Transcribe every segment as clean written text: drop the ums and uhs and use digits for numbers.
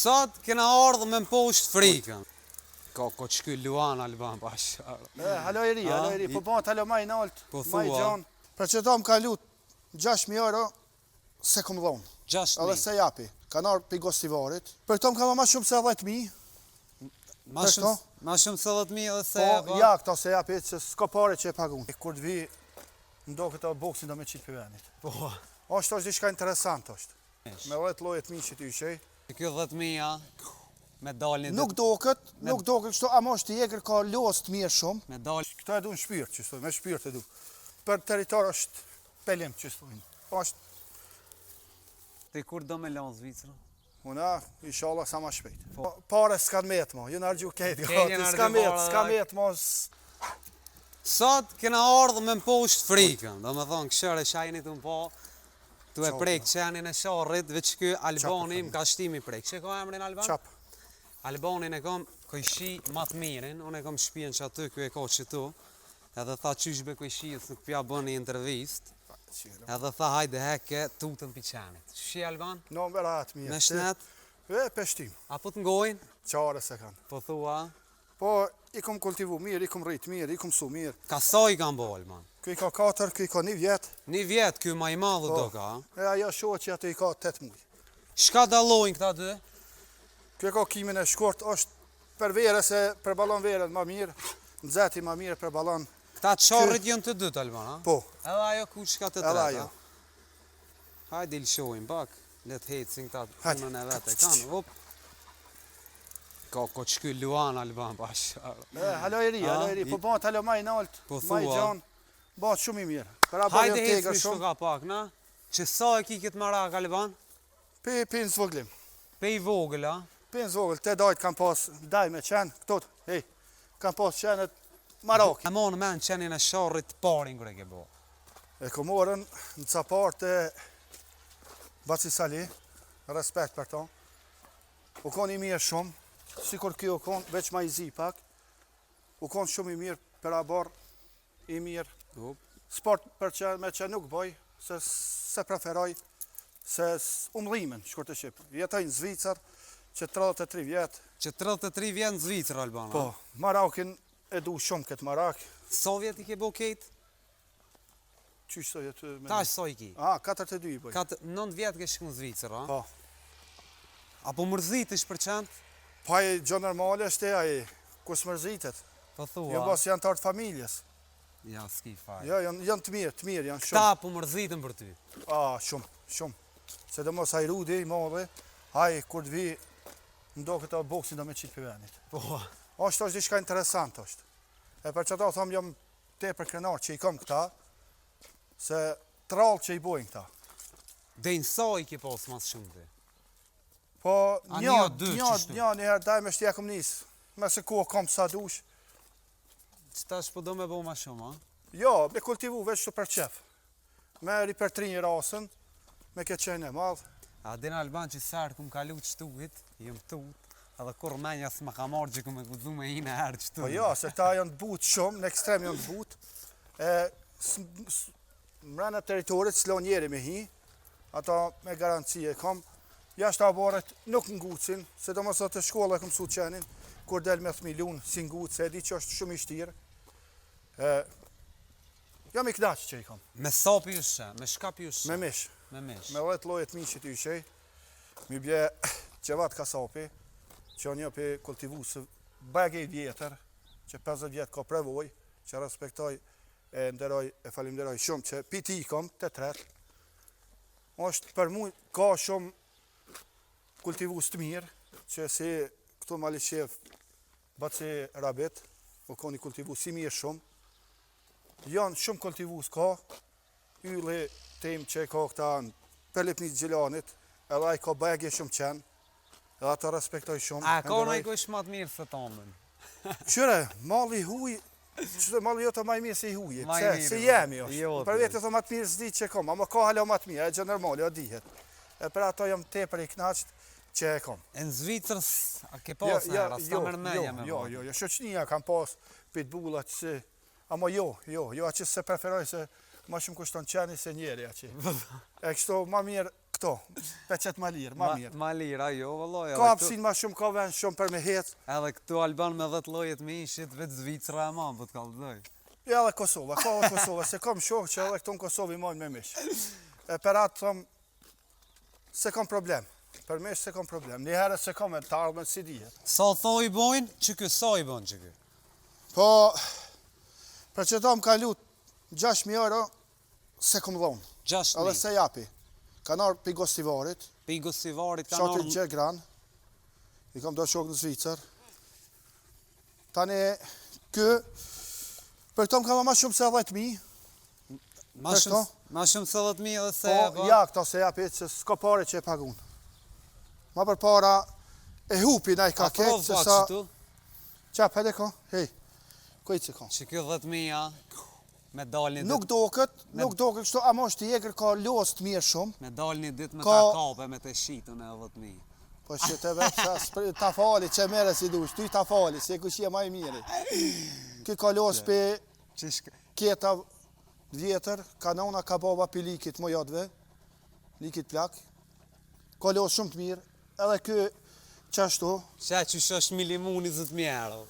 Sot kena ardhë me mposht frikën. Ka qky Luan Alban bashkë. Halo i ri, po bëhet halo ma i nalt, ma i gjan. Për që ta më ka lut 6.000 euro se kom dhonë. 6.000. Edhe se japi. Kanë ardhë për gostivarit. Për këto më ka ma shumë se 10.000. Ma shumë se 10.000 edhe se japi. Po, ja, këto se japi, që s'ka pare që e pagun. Kur të vi, ndo këta boksin do me qitë për venit. Po. Ashtë është diçka interesant është. Me 10 lojet mi që ty qej. Kjo 10.000 medalin... Nuk do këtë kështu, ama është i egrë ka los të mirë shumë. Medal... Këto e du në shpirë, që me shpirë të du. Për teritor është pelim, që stojnë. Ashtë... Ti kur do me lanë Zvicrë? Una, inshallah sa ma shpejt. Pare s'kan metë mo, ju në argju kejtë gati, s'ka metë mo. Sot kena ardhë me mposht frikën, do me thonë këshër e shajnit unë po, tu e prejkë qenin e sharrit, veç kë Albani më ka shtimi prejkë. Që ka emrin Alban? Qap. Albanin e kom këjshi matë mirin, unë e kom shpijen që aty kjo e ka që tu, edhe tha qyshbe këjshijës nuk pja bën një intervist, edhe tha hajde heke tutën pi qenit. Shi Alban? No, më vera atë mirë. Me shnet? Peshtim. Apo të ngojnë? Qare se kanë. Po thua? Po, i kom kultivu mirë, i kom rritë mirë, i kom su mirë. Ka sa i kam bo, Alban? Këj ka 4, këj ka 1 vjetë. 1 vjetë, këj ma i madhë do ka? E ajo shohë që atë i ka 8 muj. Shka dalojnë këta dy? Këj ka kimin e shkort, është për vere se për balon vere ma mirë, nëzeti ma mirë për balon. Këta qarrit jënë të dytë, Alban, ha? Po. Edhe ajo ku shka të Edhe tretë, ajo. Hajde il shojnë, bak, let hecin këta punën e vete, kanë, hop. Ka qky Luan Alban bashkë. Halo i ri, po bëhet halo ma i nalt, ma i gjan, bëhet shumë i mirë. Hajde hecmi shko ka pak, na? Që sa e ki këtë marak, Alban? Pe në zvoglim. Pe i vogël, ha? Pe në zvogl, te dajt kam pas daj me qenë, këtot, hej, kam pas qenet maraki. E monë me në qenin e sharrit parin kërë ke bo. E komorën në ca part e Baci Sali, respekt për ta. U konë i mirë shumë, sikur kjo u konë, veç ma i zi pak. U konë shumë i mirë për abar, i mirë. Sport për që me që nuk boj, se preferoj, se umdhimen, shkur të Shqipë. Jetoj në Zvicër, që 33 vjetë. Që 33 vjetë në Zvicër, Alban, po, Marakin e du shumë këtë Marak. Sa vjet i ke bo ketë? Qysh sa jetë me... Ta është sa i ki? 42 i boj. 9 vjetë ke shku në Zvicër, ha? Po. Apo mërzit ish për qëndë? Pa i gjo normale është e aji, kus mërzitet. Po thua? Jo bas janë të artë familjes. Ja, s'ki faj. Jo, janë të mirë, janë shumë. Këta po mërzitën për ty? Shumë. Se do mos hajrudi, i madhe, haj, kur të vi, ndo këta boksin do me qitë për venit. Po. Ashtë është diçka interesant është. E për që ta thëmë jam te për krenar që i kom këta, se trallë që i bojnë këta. Dejnë sa i ke pas mas shumë dhe? Po, një herë daj me shtja kom nisë, me se ku kom sa dush. Që ta shpo do me bo ma shumë, ha? Jo, me kultivu veç të për qef. Me ripertrinjë rasën, me ke qenë e madhë. A din Alban që sarë këm kalu qëtuit, jëm tut, edhe kur menja s'ma ka marrë që këm e gudzu me i në herë qëtuit. Po jo, se ta janë të butë shumë, në ekstrem janë të butë. Mrena teritorit s'lo njeri me hi, ata me garancie kom. Jashtë abaret nuk ngucin, se do mësot të shkolla e këm su qenin, kur del me thmilun, si nguc, se e di që është shumë i shtirë. Jam i knaqë që i kom. Me sa pjushe, me shka pjushe? Me mish. Me mish. Me 10 lojet mi që t'y shej, mi bje qevat kasapi, që një për kultivu së bagej vjetër, që 50 vjetë ka prevoj, që respektoj e nderoj, e falimderoj shumë, që piti i kom, të tretë. Është për mu ka shumë kultivu së të mirë, që si këtu Maliqev, Baci Rabit, u koni kultivu si mirë shumë. Janë shumë kultivu s'ka, ylli tim që ka këta në Pelipnit Gjilanit, edhe a i ka bagje shumë qenë, edhe ato respektoj shumë. A ka në i kush ma të mirë se tomën? Qyre, mali huj, mali jote ma i mirë se i hujit, se jemi është. Për vetë të ma të mirë s'di që kom, ama ka hala ma të mirë, e gjë normali, o dihet. E për ato jam te për i knaqët që e kom. E në Zvicrës, a ke pas nëra, s'ta mërmenja me Jo, shoqënia kam pas pitbullat që, ama jo, a që se preferoj se ma shumë kushton qeni se njeri aqi. E kështu ma mirë këto, pe qëtë ma lirë, ma mirë. Ma lirë, ajo, vëlloj. Ka hapsin ma shumë, ka vend shumë për me hecë. Edhe këtu Alban me 10 llojet me ishit, vetë Zvicra e manë, po të kallëzoj. Ja edhe Kosova, ka edhe Kosova, se kam shokë që edhe këtu në Kosovë i majnë me mish. E për atë thëmë, se kam problem. Për mish se kam problem. Një herë se kam e të ardhme si dihet. Sa thoi bojnë, që kë, sa i bojnë që kë? Po, për që ta më ka lutë 6.000 euro, se kom dhonë. 6.000. Edhe se japi. Ka nërë për Gostivarit, Për i Gostivarit ka shatit nërë... Gjegran, i kam do shokë në Zvicër. Tani, për këto më ka ma shumë se 10.000. Ma shumë se 10.000 edhe se... Po, ja, këto se japi, që s'ka pare që e pagun. Ma për para, e hupi na i ka ketë, se sa... Qap, hajde ko, hej, ku i që ko? Që kjo 10.000, me dalë një Nuk do këtë kështu, ama është jegër ka los të mirë shumë. Me dalë një dit me ta kape, me të shitën e 10.000. Po që të vetë, ta fali që mere si dush, ty ta fali, se kush je ma i miri. Ki ka los për kjeta vjetër, kanona ka baba për likit mojotve, likit plak, ka los shumë të mirë, edhe kë qashtu. Qa që është milimuni 10.000 euro.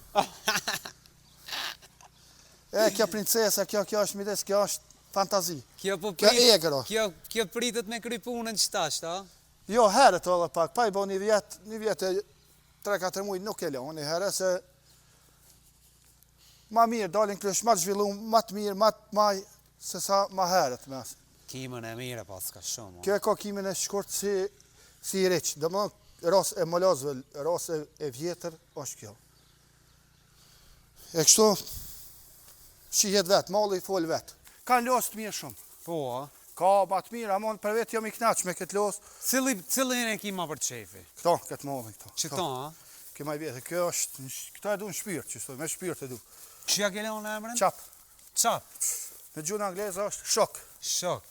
E, kjo princesa, kjo është mides, kjo është fantazi. Kjo egëro. Kjo pritet me kry punën qëta, shta? Jo, herët edhe pak, pa i bo një vjetë 3-4 mujë nuk e lo, një herë se ma mirë, dalin krysh, ma të zhvillum, ma të mirë, ma të maj, se sa ma herët mes. Kimën e mire pas ka shumë. Kjo e ka kimën e shkurt si i reqë, dhe më ras e molazve, ras e vjetër, është kjo. E kështu, shihet vetë, malli i fol vetë. Kanë losë të mirë shumë. Po, a? Ka ma të mirë, amon për vetë jam i knaq me këtë losë. Cilin e kima për qefi? Këto, këtë mallin këto. Qëto, a? Këma i vjetë, kjo është, këto e du në shpyrë, qështu, me shpyrë të du. Qëja ke leon e emrin? Qap. Qap. Me gjuna angleza është shok. Shok.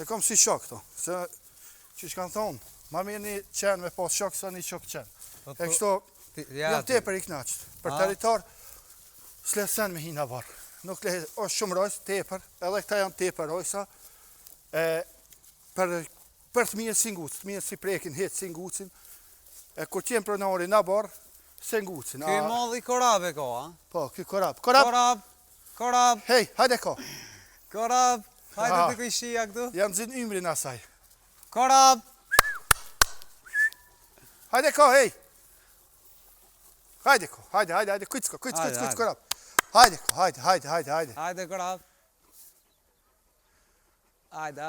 E kom si shok këto, se që shkanë thonë, ma mirë një qenë me pas shok, sa një shok qenë. E kështu, jam te për i knaqët. Për territor, s'lesen me hina varë. Nuk le, është shumë rojës, tepër, edhe këta janë tepër rojësa, për të mirë si ngucë, të mirë si prekin, hetë si ngucin, e kur qenë pronari në barë, se ngucin. Këj madhi korabe ko, a? Po, këj korab. Korab. Hej, hajde ko. Korab. Hajde të këj shia këtu. Janë zinë ymrin asaj. Korab. Hajde ko, hej. Hajde ko, hajde, kujtës korab. Hajde ko, hajde. Hajde korab. Hajde.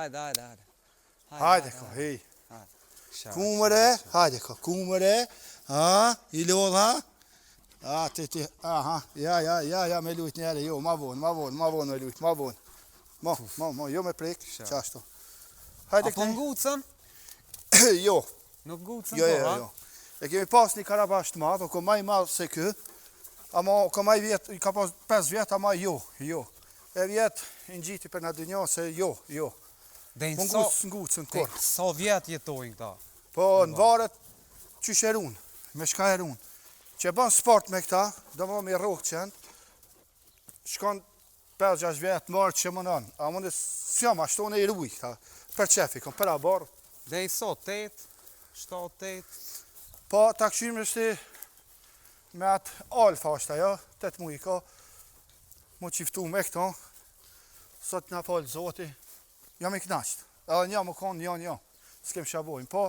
Hajde ko, hej. Kumëre, hajde ko, kumëre. I lodha. Ja, me lujt njëre, jo, ma vonë me lujt, ma vonë. Mo, jo me prek, qashtu. Hajde këne. Apo ngucën? Jo. Nuk ngucën, jo. E kemi pas një karabash të madhë, o ko maj madhë se kë, ama ko maj vjetë, i ka pas 5 vjetë, ama jo. E vjetë, i në gjiti për në dynjo, se jo. Ngucën, kur. Sa vjetë jetojnë këta? Po, në varet, qysh e runë, me shka e runë. Që e ban sport me këta, do më me rogë qenë, shkon 5-6 vjetë, marë që më nënë, a mundes, s'jam, ashtu në i ruj këta, për qefi, kom për a barë. Dhe i so, 8, 7-8. Po, ta këshyrim është me atë alfa është ajo, 8 muj i ka, mu qiftu me këto, sot nga falë zoti, jam i knaqët, edhe një më konë, një, s'kem shabojnë, po,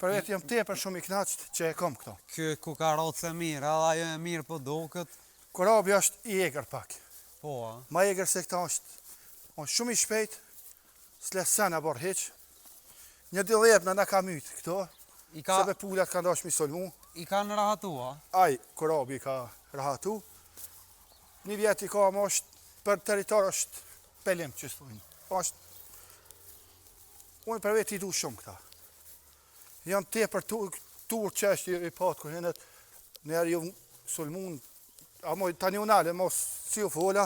për vetë jam tepër shumë i knaqët që e kom këto. Kjo ku ka rotës e mirë, edhe ajo e mirë po do këtë? Korabi është i egrë pak. Po, a? Ma egrë se këta është shumë i shpejt, s'lesen e borë heq, një dëllet në ka mytë këto, sebe pullat ka ndash mi solmu. I ka në rahatu, a? Aj, korabi ka rahatu. Një vjet i ka, ma është, për territor është pelim, që stojnë. Unë për vetë i du shumë këta. Janë te për tur që është i patë, kër jenet, njerë ju solmun, a moj tani unale, mos si u fola,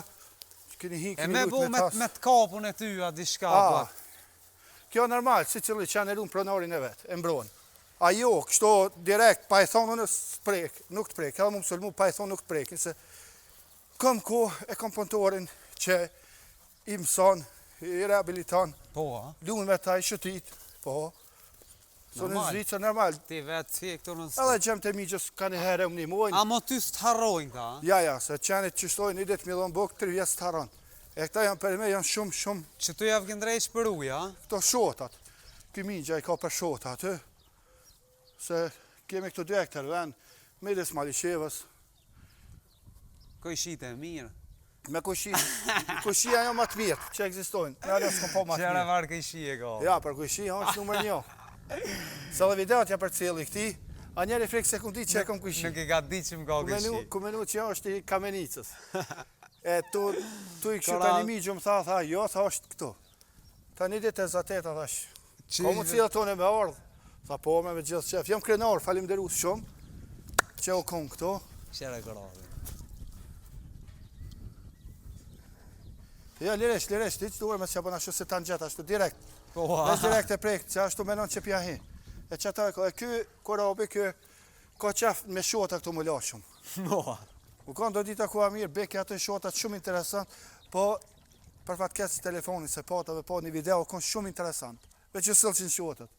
këni hi, këni lujt me tas. Me të kapun e ty, a di shka, kjo normal, si cili që janë erun pronarin e vetë, e mbronë. A jo, kështu direkt, pa e thonë në sprek, nuk të prek, edhe mu më solmu, pa e thonë nuk të prekin, se këm ko e kom pontorin që i mëson, i rehabiliton, po, lunë me taj, shëtit, po, Së në Normal. Zvicër normal. Ti vetë fje këto në Edhe gjem të migjës ka një herë më një mojnë. A mo ty së të harrojnë ta? Ja, se qenit që shtojnë i ditë milon buk, 3 vjetë të haron. E këta janë për me janë shumë, Që tu javë këndrejq për uja? këto shotat. Ky migja i ka për shota aty. Se kemi këto 2 hektar vend, midis Maliqevës. Kojshite e mirë. Me kushia jo më të mirë që ekzistojnë. Ja, dhe s'kom po më të Qera mirë. varë kojshie ka. Ja, për kushia është numër 1. Se dhe videot ja për cili këti, a njeri frikë se kundi që e kom kushi. Nuk e ka di që më ka kojshie. Ku menu që ja është i Kamenicës. E tu i kështu tani migju më tha, jo, tha është këtu. Tani ditë e zateta, thash. Ka mu cilë tonë me ardhë. Tha po me gjithë qef. Jam krenar, falimderu shumë. Që u kom këtu. Qera kërave. Ja, liresh, ti që duhe me që bëna shusë se tanë gjithë, ashtu direkt. Po, Vesh direkt e prekt, që ashtu menon që pja hi. E që ta, e ky, korabi, ky, ka qef me shota këtu më la shumë. Moa. U kanë do dita ku a mirë, beke ato shotat shumë interesant, po për fatë kësë telefoni se patave po një video, kanë shumë interesant. Veç që sëllë që në shotat.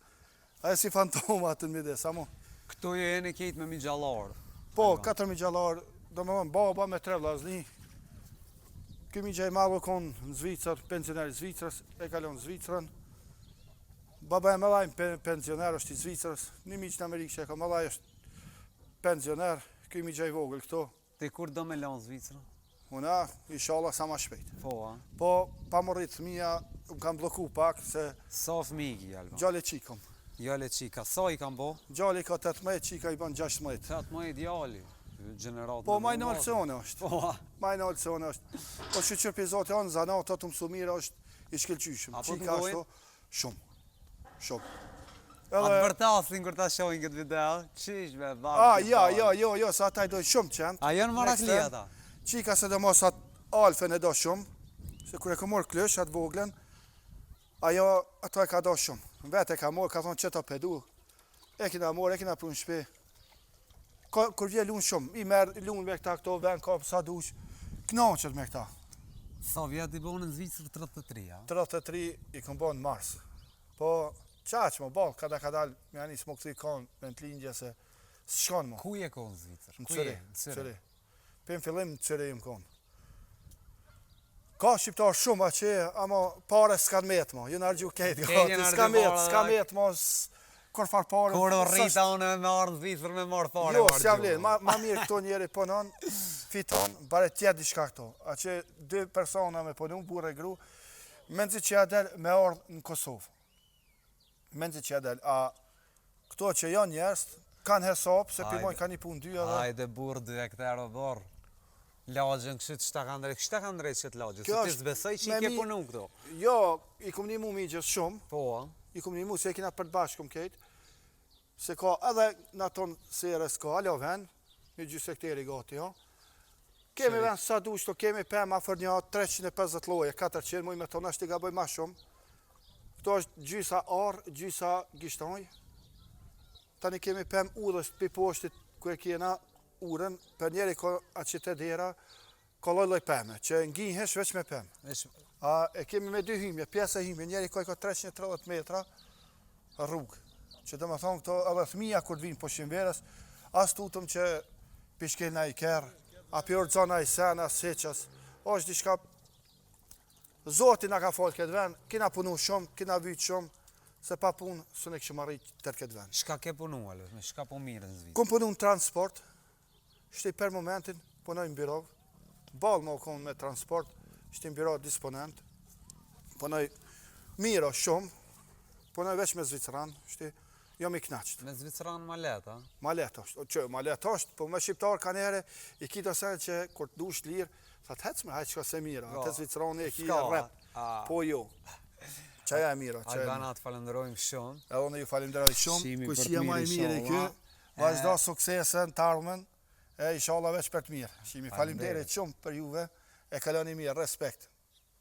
Aje si fantoma atë në mides, a mu? Këto jo e në kejtë me mi gjallarë. Po, 4.000 gjallarë, do me mënë baba me 3 vllazni. Ky migja i madhu konë në Zvicër, pensioner i Zvicrës, e kalon në Zvicrën. Baba e mëllaj pensioner është i Zvicrës, një miqë në Amerikë që e ka mëllaj është pensioner, ky migja i vogël këto. Ti kur do me lanë Zvicrë? Una, inshallah sa ma shpejt. Po, a? Po, pa më rritë fëmija, më kam bloku pak, se Sa fëmigi, Alba? gjale qikom. Jale qika, sa i kam bo? Gjale ka 18, qika i ban 16. Qatë më ideali, gjenerat Po, maj në alëcione është. Po, a? Maj në alëcione është. Po, që qërë pizote anë, zanat, të mësu mirë është i shkelqyshëm. Apo të Qika mdojnë? ashtu, shumë. Shumë. Atë bërtasin kër ta shohin këtë video, qish me bërë. Jo, sa ata i dojnë shumë qenë. A janë marakli ata? Qika se dhe mos atë alfen e do shumë, se kër e ka morë klësh, atë voglen, ajo ato e ka do shumë. Vete e ka morë, ka thonë që ta pedu, e kina morë, e kina pru në shpi. Kër vje lunë shumë, i merë lunë me këta këto, ven ka sa dush, knaqët me këta. Sa vjet i bonë në Zvicrë 33, a? 33 i këm bo në mars. Po, qaq më bo, kada dalë, me anis më këthi kanë me në të lindje se s'shkon më. Ku je ko në Zvicrë? Në Ku je? Cëri. Për në fillim në Cëri më konë. Ka shqiptar shumë aqe, ama pare s'kan metë mo, ju në argju kejtë gati, s'ka metë mo, kur farë pare. Kur o rrita unë me marë në Zvicrë me marë fare. Jo, s'ja vlenë, ma mirë këto njeri punon, fiton, bare tjetë diçka këto. Aqe 2 persona me punon, burë e gru, menzi që ja del me ardhë në Kosovë. Menzi që ja del, a këto që janë njerës, kanë hesop, se për mojnë ka një punë 2 edhe. Hajde burë 2 hektar o borë. Lagjën kështë qëta ka ndrejt, kështa ka ndrejt qëtë lagjën, se ti zbesoj që i ke punu këto. Jo, i kom një mu migjës shumë, Po, a? i kom një mu se e kina për të bashkë kom kejtë, se ka edhe në tonë serës ka, alo ven, një gjysë hekteri gati, jo. Kemi ven sa dush, to kemi për ma fër një 350 loje, 400, muj me tonë është i gaboj ma shumë. Këto është gjysa arë, gjysa gishtoj. Tani kemi për udhës për poshtit kër e kjena urën, për njeri ka atë që të dera, ka loj pëmë, që nginhesh veç me pëmë. E kemi me 2 hymje, pjesë e hymje, njeri ka 330 metra rrugë. Që të më thonë këto, edhe thmija kur të vinë po shimverës, as tutëm që pishkena i kerë, a pjorë zona i sena, seqës, është diçka, Zoti na ka falë këtë vend, kina punu shumë, kina vytë shumë, se pa punë, së ne këshëm arrit tërë këtë vend. Shka ke punu, alë? Shka po mirë në Zvicrë? Kom punu në transport, shte per momentin, punoj në birov, balë më konë me transport, shte në birov disponent, punoj miro shumë, punoj veç me Zvicran, shte jam i knaqët. Me Zvicran ma let, a? Ma let është, që ma let është, po me shqiptar ka nere, i kita sen që kur të dush lirë, sa të hecë me hajtë që ka se mira, atë Zvicrani e kia rep, po jo. Qaja e mira. Albana të falenderojmë shumë. Edhe unë ju falenderoj shumë, kushia ma i mirë i kjo, vazhdo suksesën, të ardhmen, e inshallah veç për të mirë. Shimi falenderit shumë për juve, e kaloni mirë, respekt.